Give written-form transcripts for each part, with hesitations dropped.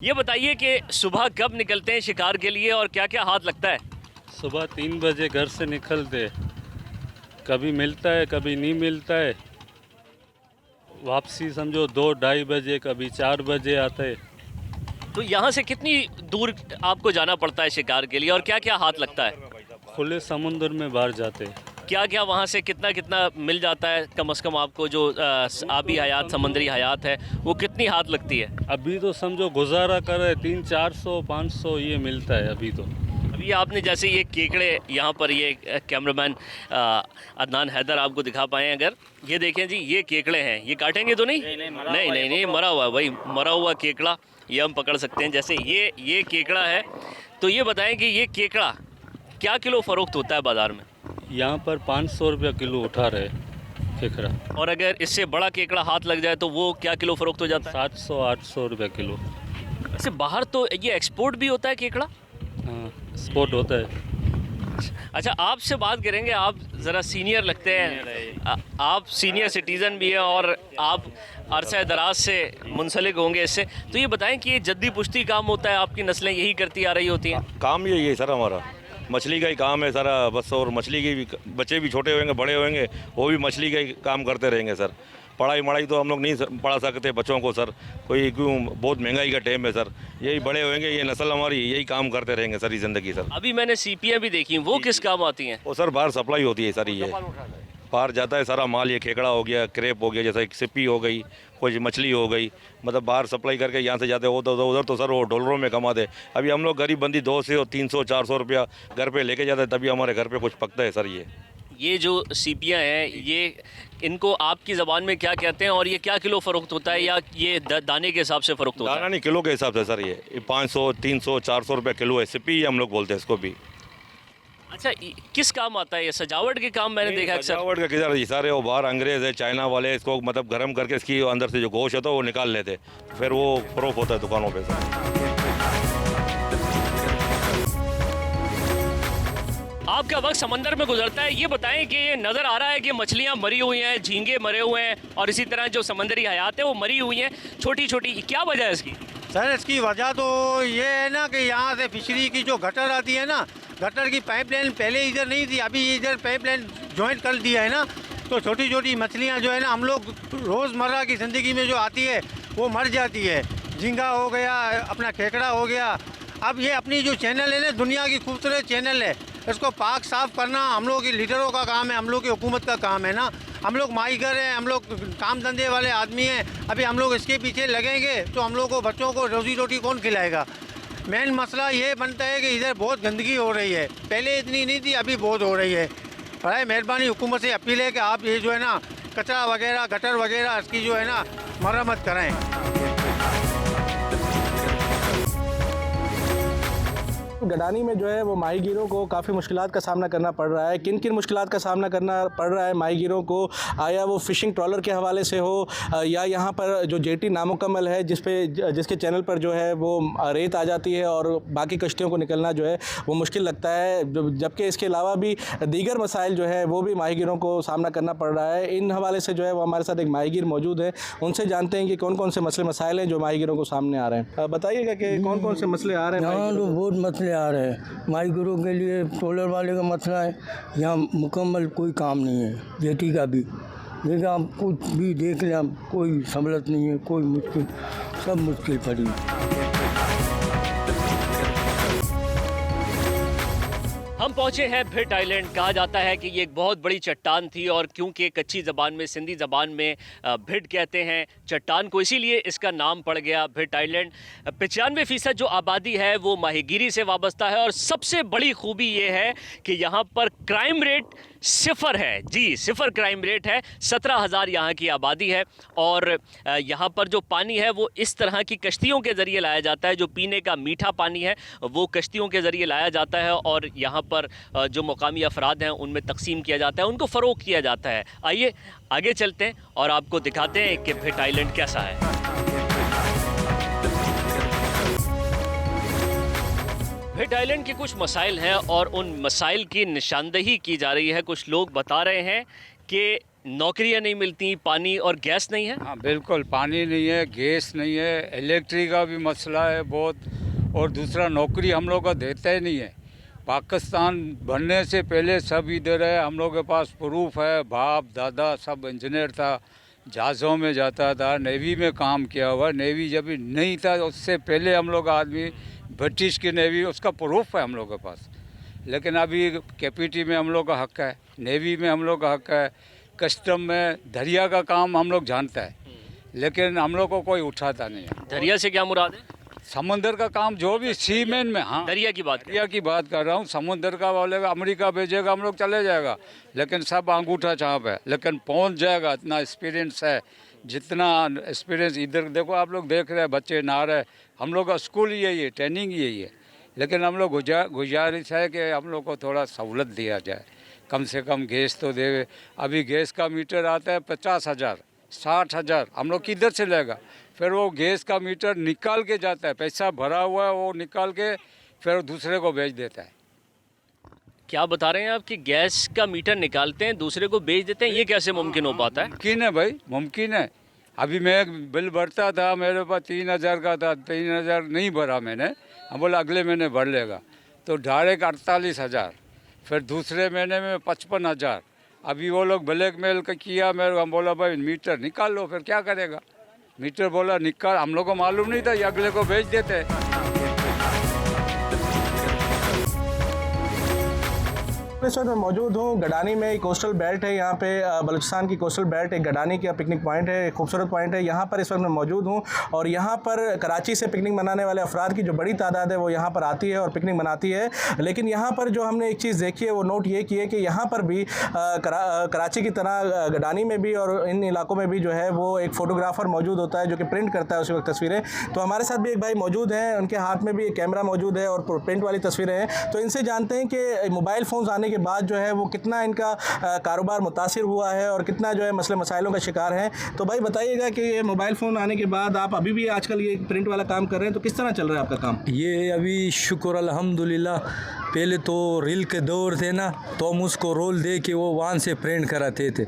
ये बताइए कि सुबह कब निकलते हैं शिकार के लिए और क्या क्या हाथ लगता है? सुबह 3 बजे घर से निकलते, कभी मिलता है कभी नहीं मिलता है। वापसी समझो 2-2:30 बजे, कभी 4 बजे आते। तो यहाँ से कितनी दूर आपको जाना पड़ता है शिकार के लिए और क्या क्या हाथ लगता है? खुले समुद्र में बाहर जाते। क्या क्या वहाँ से कितना कितना मिल जाता है कम से कम आपको? जो आबी हयात, समंदरी हयात है, वो कितनी हाथ लगती है? अभी तो समझो गुजारा कर रहे, 300-400-500 ये मिलता है अभी तो। अभी आपने जैसे ये केकड़े यहाँ पर, ये कैमरामैन अदनान हैदर आपको दिखा पाए अगर, ये देखें जी, ये केकड़े हैं, ये काटेंगे तो नहीं? नहीं, मरा हुआ है भाई, मरा हुआ केकड़ा ये हम पकड़ सकते हैं। जैसे ये केकड़ा है, तो ये बताएं कि ये केकड़ा क्या किलो फ़रोख्त होता है बाज़ार में? यहाँ पर 500 रुपया किलो उठा रहे केकड़ा। और अगर इससे बड़ा केकड़ा हाथ लग जाए तो वो क्या किलो फ़रोख्त हो जाता है? 700-800 रुपया किलो। वैसे बाहर तो ये एक्सपोर्ट भी होता है केकड़ा? हाँ, स्पोर्ट होता है। अच्छा, आपसे बात करेंगे, आप ज़रा सीनियर लगते हैं, आप सीनियर सिटीज़न भी हैं और आप अरसा दराज से मुंसलिक होंगे इससे, तो ये बताएं कि ये जद्दी पुश्ती काम होता है, आपकी नस्लें यही करती आ रही होती हैं? काम यही है सर, हमारा मछली का ही काम है सारा बस। और मछली के भी बच्चे भी छोटे होंगे बड़े होंगे, वो भी मछली का ही काम करते रहेंगे सर। पढ़ाई मढ़ाई तो हम लोग नहीं पढ़ा सकते बच्चों को सर, कोई क्यों, बहुत महंगाई का टाइम है सर। यही बड़े होंगे, ये नस्ल हमारी यही काम करते रहेंगे सारी ज़िंदगी सर। अभी मैंने सीपियाँ भी देखी, वो किस काम आती हैं? वो सर बाहर सप्लाई होती है सारी, ये बाहर जाता है सारा माल। ये खेकड़ा हो गया, क्रेप हो गया, जैसा एक सिप्पी हो गई, कोई मछली हो गई, मतलब बाहर सप्लाई करके यहाँ से जाते हो तो उधर तो सर वो डॉलरों में कमाते। अभी हम लोग गरीब बंदी 200 और 300-400 रुपया घर पे लेके जाते हैं, तभी हमारे घर पे कुछ पकता है सर। ये जो सीपियाँ हैं, ये इनको आपकी ज़बान में क्या कहते हैं और ये क्या किलो फ़रोख्त होता है, या ये दाने के हिसाब से फ़रोख्त होता है? दाना नहीं, किलो के हिसाब से सर। ये 500, 300, 400 रुपये किलो है। सिप्पी हम लोग बोलते हैं इसको भी। अच्छा, किस काम आता है ये? सजावट के काम मैंने देखा अक्सर। सजावट का किधर, ये सारे वो बाहर अंग्रेज़ है, चाइना वाले, इसको मतलब गर्म करके इसकी अंदर से जो गोश्त होता है वो निकाल लेते, फिर वो फ़रोख्त होता है दुकानों पे सर। आपका वक्त समंदर में गुजरता है, ये बताएं कि ये नज़र आ रहा है कि मछलियाँ मरी हुई हैं, झींगे मरे हुए हैं और इसी तरह जो समंदरी हयात है वो मरी हुई हैं छोटी छोटी, क्या वजह है इसकी? सर इसकी वजह तो ये है ना कि यहाँ से फिशरी की जो गटर आती है ना, गटर की पाइपलाइन पहले इधर नहीं थी, अभी इधर पाइपलाइन ज्वाइंट कर दिया है ना, तो छोटी छोटी मछलियाँ जो है ना हम लोग रोज़मर्रा की ज़िंदगी में जो आती है वो मर जाती है। झींगा हो गया, अपना खेकड़ा हो गया। अब ये अपनी जो चैनल है ना, दुनिया की खूबसूरत चैनल है, इसको पाक साफ़ करना हम लोग के लीडरों का काम है, हम लोग की हुकूमत का काम है ना। हम लोग माहीगर हैं, हम लोग काम धंधे वाले आदमी हैं, अभी हम लोग इसके पीछे लगेंगे तो हम लोग को बच्चों को रोज़ी रोटी कौन खिलाएगा? मेन मसला ये बनता है कि इधर बहुत गंदगी हो रही है, पहले इतनी नहीं थी, अभी बहुत हो रही है। बड़ा मेहरबानी हुकूमत से अपील है कि आप ये जो है ना कचरा वगैरह, गटर वगैरह, इसकी जो है ना मरम्मत कराएँ। गडानी में जो है वो माहीगीरों को काफ़ी मुश्किलात का सामना करना पड़ रहा है। किन किन मुश्किलात का सामना करना पड़ रहा है माहीगीरों को, आया वो फ़िशिंग ट्रॉलर के हवाले से हो या यहाँ पर जो जेटी नामुकम्मल है जिसके चैनल पर जो है वो रेत आ जाती है और बाकी कश्तियों को निकलना जो है वो मुश्किल लगता है, जबकि इसके अलावा भी दीगर मसाइल जो है वो भी माहीगीरों को सामना करना पड़ रहा है। इन हवाले से जो है वो हमारे साथ एक माहीगीर मौजूद है, उनसे जानते हैं कि कौन कौन से मसले मसाइल हैं जो माहीगीरों को सामने आ रहे हैं। बताइएगा कि कौन कौन से मसले आ रहे हैं? यहाँ तो बहुत मसले आ रहे हैं माहीगीरों के लिए। ट्रोलर वाले का मसला है, यहाँ मुकम्मल कोई काम नहीं है, जेटी का भी देखिए, आप कुछ भी देख लें, आप कोई सहूलत नहीं है, कोई मुश्किल, सब मुश्किल पड़ी। हम पहुंचे हैं भिट आइलैंड। कहा जाता है कि ये एक बहुत बड़ी चट्टान थी और क्योंकि कच्ची ज़बान में, सिंधी ज़बान में भिट कहते हैं चट्टान को, इसीलिए इसका नाम पड़ गया भिट आइलैंड। 95% जो आबादी है वो माहीगीरी से वाबस्ता है और सबसे बड़ी खूबी ये है कि यहाँ पर क्राइम रेट 0 है। जी, 0 क्राइम रेट है। 17,000 यहाँ की आबादी है और यहाँ पर जो पानी है वो इस तरह की कश्तियों के ज़रिए लाया जाता है। जो पीने का मीठा पानी है वो कश्तियों के ज़रिए लाया जाता है और यहाँ पर जो मुकामी अफराद हैं उनमें तकसीम किया जाता है, उनको फ़रोग़ किया जाता है। आइए आगे चलते हैं और आपको दिखाते हैं कि भिट आइलैंड कैसा है। भिट आइलैंड के कुछ मसाइल हैं और उन मसाइल की निशानदही की जा रही है। कुछ लोग बता रहे हैं कि नौकरियां नहीं मिलती, पानी और गैस नहीं है। हाँ बिल्कुल, पानी नहीं है, गैस नहीं है, इलेक्ट्रिक का भी मसला है बहुत, और दूसरा नौकरी हम लोग को देता ही नहीं है। पाकिस्तान बनने से पहले सब इधर है, हम लोग के पास प्रूफ है, बाप दादा सब इंजीनियर था, जहाज़ों में जाता था, नेवी में काम किया हुआ। नेवी जब भी नहीं था उससे पहले हम लोग आदमी ब्रिटिश की नेवी, उसका प्रूफ है हम लोग के पास। लेकिन अभी केपीटी में हम लोग का हक है, नेवी में हम लोग का हक है, कस्टम में दरिया का काम हम लोग जानता है, लेकिन हम लोग को कोई उठाता नहीं है। दरिया से क्या मुराद है? समंदर का काम जो भी सीमेन में, हाँ दरिया की बात करें। दरिया की बात कर रहा हूँ। समुद्र का बोलेगा अमेरिका भेजेगा, हम लोग चले जाएगा, लेकिन सब अंगूठा छाप है, लेकिन पहुँच जाएगा। इतना एक्सपीरियंस है, जितना एक्सपीरियंस इधर देखो, आप लोग देख रहे हैं बच्चे नहा रहे, हम लोग का स्कूल यही है, ट्रेनिंग यही है। लेकिन हम लोग गुजारिश है कि हम लोग को थोड़ा सहूलत दिया जाए, कम से कम गैस तो दे। अभी गैस का मीटर आता है 50,000 60,000, हम लोग किधर से लेगा? फिर वो गैस का मीटर निकाल के जाता है, पैसा भरा हुआ है वो निकाल के फिर दूसरे को बेच देता है। क्या बता रहे हैं आप कि गैस का मीटर निकालते हैं, दूसरे को बेच देते हैं? ये कैसे मुमकिन हो पाता है? मुमकिन है भाई, मुमकिन है। अभी मैं एक बिल भरता था, मेरे पास 3,000 का था, 3,000 नहीं भरा मैंने, हम बोला अगले महीने भर लेगा, तो डायरेक्ट 48,000, फिर दूसरे महीने में 55,000। अभी वो लोग ब्लैकमेल का किया मेरे, हम बोला भाई मीटर निकाल लो, फिर क्या करेगा? मीटर बोला निकाल, हम लोग को मालूम नहीं था, ये अगले को बेच देते। इस वक्त मैं मौजूद हूँ गडानी में। एक कोस्टल बेल्ट है यहाँ पे, बलूचिस्तान की कोस्टल बेल्ट एक गडानी का पिकनिक पॉइंट है, एक खूबसूरत पॉइंट है। यहाँ पर इस वक्त मैं मौजूद हूँ और यहाँ पर कराची से पिकनिक मनाने वाले अफराद की जो बड़ी तादाद है वो यहाँ पर आती है और पिकनिक मनाती है। लेकिन यहाँ पर जो हमने एक चीज़ देखी है वो नोट ये की है कि यहाँ पर भी कराची की तरह गडानी में भी और इन इलाकों में भी जो है वो एक फ़ोटोग्राफ़र मौजूद होता है जो कि प्रिंट करता है उसी वक्त तस्वीरें। तो हमारे साथ भी एक भाई मौजूद हैं, उनके हाथ में भी एक कैमरा मौजूद है और प्रिंट वाली तस्वीरें हैं। तो इनसे जानते हैं कि मोबाइल फ़ोन्स आने के बाद जो है वो कितना इनका कारोबार मुतासिर हुआ है और कितना जो है मसले मसाइलों का शिकार है। तो भाई बताइएगा कि ये मोबाइल फ़ोन आने के बाद आप अभी भी आजकल ये प्रिंट वाला काम कर रहे हैं, तो किस तरह चल रहा है आपका काम? ये अभी शुक्र अल्हम्दुलिल्लाह, पहले तो रील के दौर थे ना, तो हम उसको रोल दे के वो वहाँ से प्रिंट कराते थे।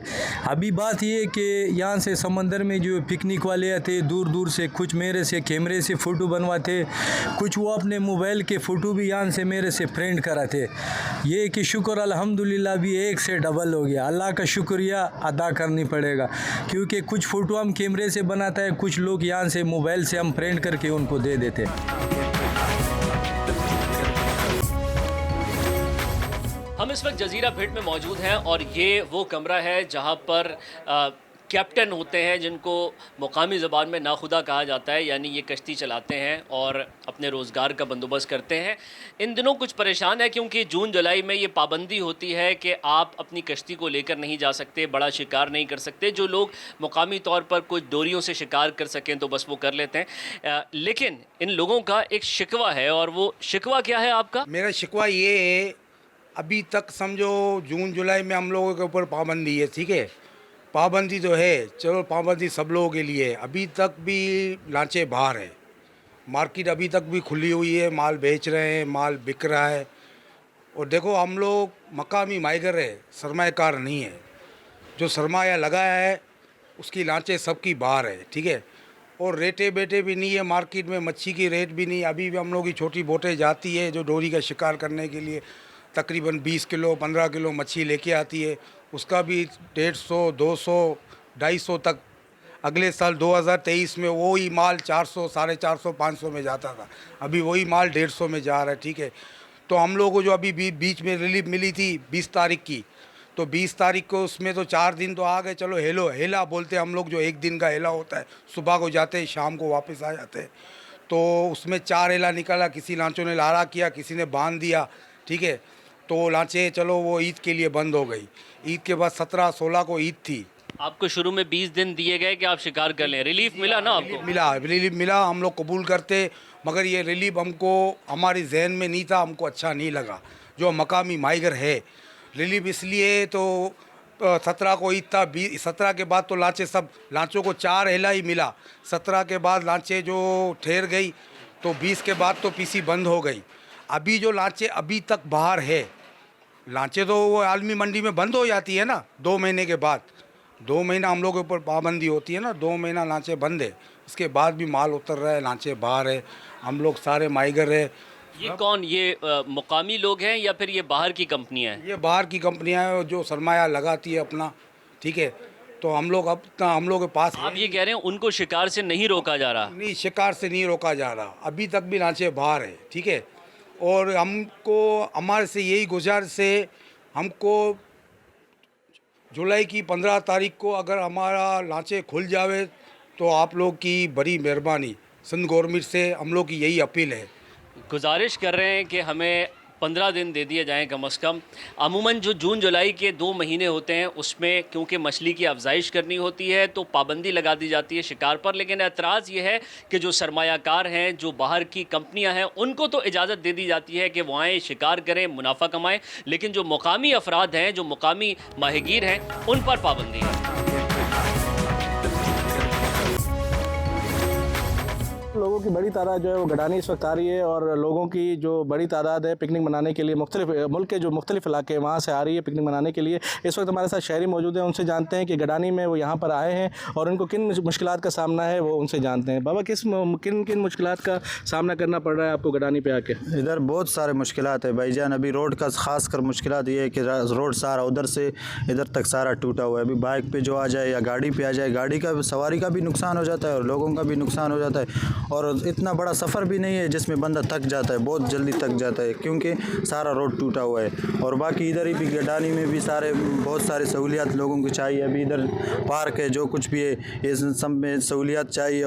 अभी बात ये कि यहाँ से समंदर में जो पिकनिक वाले आते दूर दूर से, कुछ मेरे से कैमरे से फ़ोटो बनवाते, कुछ वो अपने मोबाइल के फ़ोटो भी यहाँ से मेरे से प्रिंट कराते। ये कि शुक्र अल्हम्दुलिल्लाह भी एक से डबल हो गया, अल्लाह का शुक्रिया अदा करनी पड़ेगा, क्योंकि कुछ फ़ोटो हम कैमरे से बनाता है, कुछ लोग यहाँ से मोबाइल से हम प्रिंट करके उनको दे देते। हम इस वक्त जजीरा भिट में मौजूद हैं और ये वो कमरा है जहाँ पर कैप्टन होते हैं जिनको मुकामी ज़बान में नाखुदा कहा जाता है, यानी ये कश्ती चलाते हैं और अपने रोज़गार का बंदोबस्त करते हैं। इन दिनों कुछ परेशान है क्योंकि जून जुलाई में ये पाबंदी होती है कि आप अपनी कश्ती को लेकर नहीं जा सकते, बड़ा शिकार नहीं कर सकते। जो लोग मुकामी तौर पर कुछ डोरियों से शिकार कर सकें तो बस वो कर लेते हैं। लेकिन इन लोगों का एक शिकवा है, और वो शिकवा क्या है आपका? मेरा शिकवा ये है, अभी तक समझो जून जुलाई में हम लोगों के ऊपर पाबंदी है, ठीक है, पाबंदी तो है, चलो पाबंदी सब लोगों के लिए है। अभी तक भी लांचे बाहर है, मार्केट अभी तक भी खुली हुई है, माल बेच रहे हैं, माल बिक रहा है। और देखो हम लोग मकामी माइगर है, सरमायाकार नहीं है। जो सरमाया लगाया है उसकी लांचे सबकी बाहर है, ठीक है। और रेटे बेटे भी नहीं है मार्केट में, मच्छी की रेट भी नहीं। अभी भी हम लोग की छोटी बोटें जाती है जो डोरी का शिकार करने के लिए, तकरीबन 20 किलो 15 किलो मच्छी लेके आती है, उसका भी 150 200 250 तक। अगले साल 2023 में वही माल 400 450 500 में जाता था, अभी वही माल 150 में जा रहा है, ठीक है। तो हम लोगों को जो अभी बीच में रिलीफ मिली थी 20 तारीख की, तो 20 तारीख को उसमें तो 4 दिन तो आ गए, चलो हेला बोलते हम लोग, जो एक दिन का हेला होता है, सुबह को जाते हैं शाम को वापस आ जाते हैं। तो उसमें 4 हेला निकाला, किसी लांचों ने लारा किया, किसी ने बांध दिया, ठीक है। तो लांचे चलो वो ईद के लिए बंद हो गई। ईद के बाद 17-16 को ईद थी। आपको शुरू में 20 दिन दिए गए कि आप शिकार कर लें, रिलीफ मिला ना आपको? रिलीफ मिला, हम लोग कबूल करते, मगर ये रिलीफ हमको हमारी जहन में नहीं था, हमको अच्छा नहीं लगा। जो मकामी माइगर है, रिलीफ इसलिए तो 17 को ईद था, 17 के बाद तो लांचे सब, लांचों को 4 हेला ही मिला। 17 के बाद लांचे जो ठहर गई, तो 20 के बाद तो पीसी बंद हो गई। अभी जो लांचे अभी तक बाहर है, लांचे तो वो आलमी मंडी में बंद हो जाती है ना 2 महीने के बाद, 2 महीना हम लोग के ऊपर पाबंदी होती है ना, 2 महीना लांचे बंद है, उसके बाद भी माल उतर रहा है, लांचे बाहर है, हम लोग सारे माइगर है। ये कौन, ये मुकामी लोग हैं या फिर ये बाहर की कंपनियां हैं? ये बाहर की कंपनियां हैं जो सरमाया लगाती है अपना, ठीक है। तो हम लोग अब हम लोग के पास आप ये कह रहे हैं उनको शिकार से नहीं रोका जा रहा? नहीं, शिकार से नहीं रोका जा रहा, अभी तक भी लांचे बाहर है, ठीक है। और हमको हमारे से यही गुजारिश है, हमको जुलाई की 15 तारीख को अगर हमारा लांचे खुल जावे तो आप लोग की बड़ी मेहरबानी, सिंध गवर्नमेंट से हम लोग की यही अपील है। गुजारिश कर रहे हैं कि हमें 15 दिन दे दिए जाएं कम से कम। अमूमन जो जून जुलाई के 2 महीने होते हैं उसमें क्योंकि मछली की अफजाइश करनी होती है तो पाबंदी लगा दी जाती है शिकार पर, लेकिन एतराज़ ये है कि जो सरमायाकार हैं, जो बाहर की कंपनियां हैं, उनको तो इजाज़त दे दी जाती है कि वो आएँ, शिकार करें, मुनाफा कमाएं, लेकिन जो मुकामी अफराद हैं, जो मुकामी माहिगीर हैं, उन पर पाबंदी है। लोगों की बड़ी तादाद जो है वो गडानी इस वक्त आ रही है और लोगों की जो बड़ी तादाद है पिकनिक मनाने के लिए मुख्तलिफ मुल्क के जो मुख्तलिफ इलाके हैं वहाँ से आ रही है पिकनिक मनाने के लिए। इस वक्त हमारे साथ शहरी मौजूद हैं, उनसे जानते हैं कि गडानी में वो यहाँ पर आए हैं और उनको किन मुश्किलात का सामना है वो उनसे जानते हैं। बाबा, किन किन मुश्किलात का सामना करना पड़ रहा है आपको गडानी पे आके? इधर बहुत सारे मुश्किलात है भाईजान। अभी रोड का ख़ास कर मुश्किलात ये है कि रोड सारा उधर से इधर तक सारा टूटा हुआ है। अभी बाइक पे जो आ जाए या गाड़ी पे आ जाए, गाड़ी का सवारी का भी नुकसान हो जाता है और लोगों का भी नुकसान हो जाता है। और इतना बड़ा सफ़र भी नहीं है जिसमें बंदा थक जाता है, बहुत जल्दी थक जाता है क्योंकि सारा रोड टूटा हुआ है। और बाकी इधर ही भी गडानी में भी बहुत सारे सहूलियात लोगों को चाहिए। अभी इधर पार्क है, जो कुछ भी है, ये सब में सहूलियात चाहिए।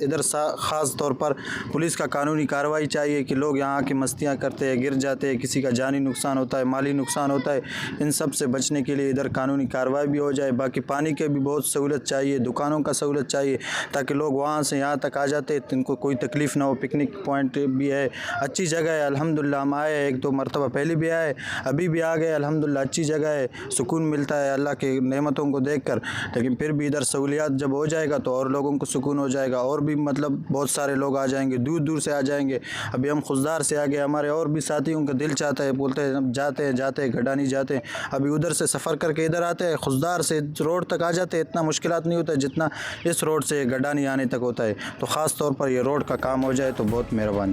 इधर ख़ास तौर पर पुलिस का कानूनी कार्रवाई चाहिए कि लोग यहाँ आके मस्तियाँ करते हैं, गिर जाते हैं, किसी का जानी नुकसान होता है, माली नुकसान होता है। इन सब से बचने के लिए इधर कानूनी कार्रवाई भी हो जाए। बाकी पानी के भी बहुत सहूलत चाहिए, दुकानों का सहूलत चाहिए ताकि लोग वहाँ से यहाँ तक आ जाते तो इनको कोई तकलीफ़ ना हो। पिकनिक पॉइंट भी है, अच्छी जगह है अल्हम्दुलिल्लाह। हम आए 1-2 मरतबा पहले भी आए, अभी भी आ गए अल्हम्दुलिल्लाह। अच्छी जगह है, सुकून मिलता है अल्लाह के नेमतों को देखकर। लेकिन फिर भी इधर सहूलियात जब हो जाएगा तो और लोगों को सुकून हो जाएगा और भी मतलब बहुत सारे लोग आ जाएंगे, दूर दूर से आ जाएंगे। अभी हम खुशदार से आ गए, हमारे और भी साथियों का दिल चाहता है, बोलते हैं हम जाते हैं गडानी जाते हैं। अभी उधर से सफ़र करके इधर आते हैं, खुशदार से रोड तक आ जाते हैं। इतना मुश्किलात नहीं होता है जितना इस रोड से गडानी आने तक होता है। तो ख़ास तौर पर ये रोड का काम हो जाए तो बहुत मेहरबानी।